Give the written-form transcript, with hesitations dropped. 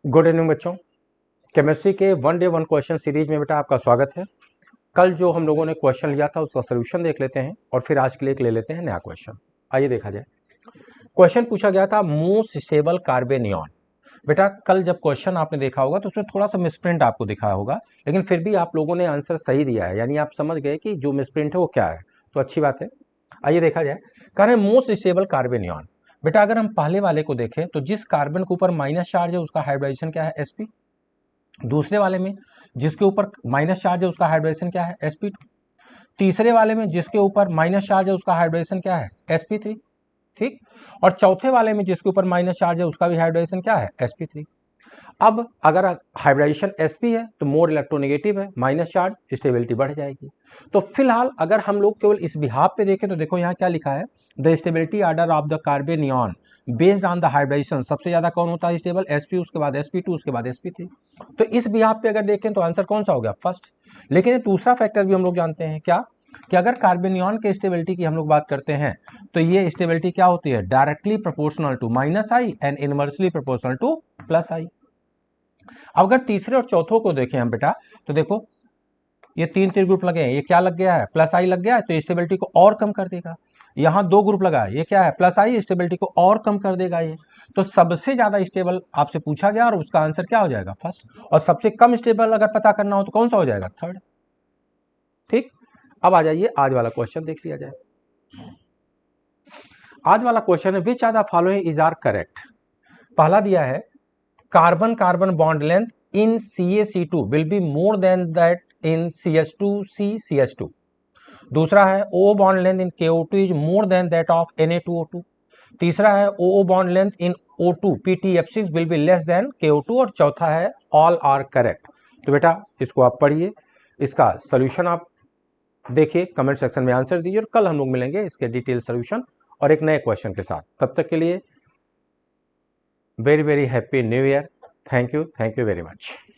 Good evening बच्चों। Chemistry के one day one question series में बेटा आपका स्वागत है। कल जो हम लोगों ने क्वेश्चन लिया था उसका सोल्यूशन देख लेते हैं और फिर आज के लिए एक ले लेते हैं नया क्वेश्चन। आइए देखा जाए। क्वेश्चन पूछा गया था मोस्ट स्टेबल कार्बेनियन। बेटा कल जब क्वेश्चन आपने देखा होगा तो उसमें थोड़ा सा मिसप्रिंट आपको दिखा होगा, लेकिन फिर भी आप लोगों ने आंसर सही दिया है, यानी आप समझ गए कि जो मिसप्रिंट है वो क्या है, तो अच्छी बात है। आइए देखा जाए। कह रहे हैं मोस्ट स्टेबल कार्बेनियन। बेटा अगर हम पहले वाले को देखें तो जिस कार्बन के ऊपर माइनस चार्ज है उसका हाइब्रिडाइजेशन क्या है, sp। दूसरे वाले में जिसके ऊपर माइनस चार्ज है उसका हाइब्रिडाइजेशन क्या है, sp2। तीसरे वाले में जिसके ऊपर माइनस चार्ज है उसका हाइब्रिडाइजेशन क्या है, sp3। ठीक। और चौथे वाले में जिसके ऊपर माइनस चार्ज है उसका भी हाइब्रिडाइजेशन क्या है, sp3। अब अगर हाइब्रिडाइजेशन sp है तो मोर इलेक्ट्रोनेगेटिव है, माइनस चार्ज, स्टेबिलिटी बढ़ जाएगी। तो फिलहाल अगर हम लोग केवल इस बिहाफ पे देखें तो देखो यहाँ क्या लिखा है, the stability order of the carbanion based on the hybridization. सबसे ज्यादा कौन होता है स्टेबल, sp, उसके बाद sp2, उसके बाद sp3। तो इस बिहाफ पे अगर देखें तो आंसर कौन सा हो गया, फर्स्ट। लेकिन ये दूसरा फैक्टर भी हम लोग जानते हैं क्या, कि अगर कार्बेनियन के स्टेबिलिटी की हम लोग बात करते हैं तो ये स्टेबिलिटी क्या होती है, directly proportional to minus I and inversely proportional to plus I. अब अगर तीसरे और चौथों को देखें हम बेटा तो देखो ये तीन तीन ग्रुप लगे हैं, ये क्या लग गया है, प्लस आई लग गया है, तो स्टेबिलिटी को और कम कर देगा। यहाँ दो ग्रुप लगा है, ये क्या है, प्लस आई, स्टेबिलिटी को और कम कर देगा ये। तो सबसे ज्यादा स्टेबल आपसे पूछा गया और उसका आंसर क्या हो जाएगा, फर्स्ट। और सबसे कम स्टेबल अगर पता करना हो तो कौन सा हो जाएगा, थर्ड। ठीक। अब आ जाइए आज वाला क्वेश्चन देख लिया जाए। आज वाला क्वेश्चन है which are the following is are correct. पहला दिया है carbon carbon bond length in CaC2 will be more than that in CH2CCH2। दूसरा है O bond length in KO2 is more than that of Na2O2। तीसरा है OO bond length in O2 PTF6 will be less than KO2। और चौथा है all are correct. तो बेटा इसको आप पढ़िए, इसका सोल्यूशन आप देखिए, कमेंट सेक्शन में आंसर दीजिए और कल हम लोग मिलेंगे इसके डिटेल सोल्यूशन और एक नए क्वेश्चन के साथ। तब तक के लिए very very happy new year. Thank you very much.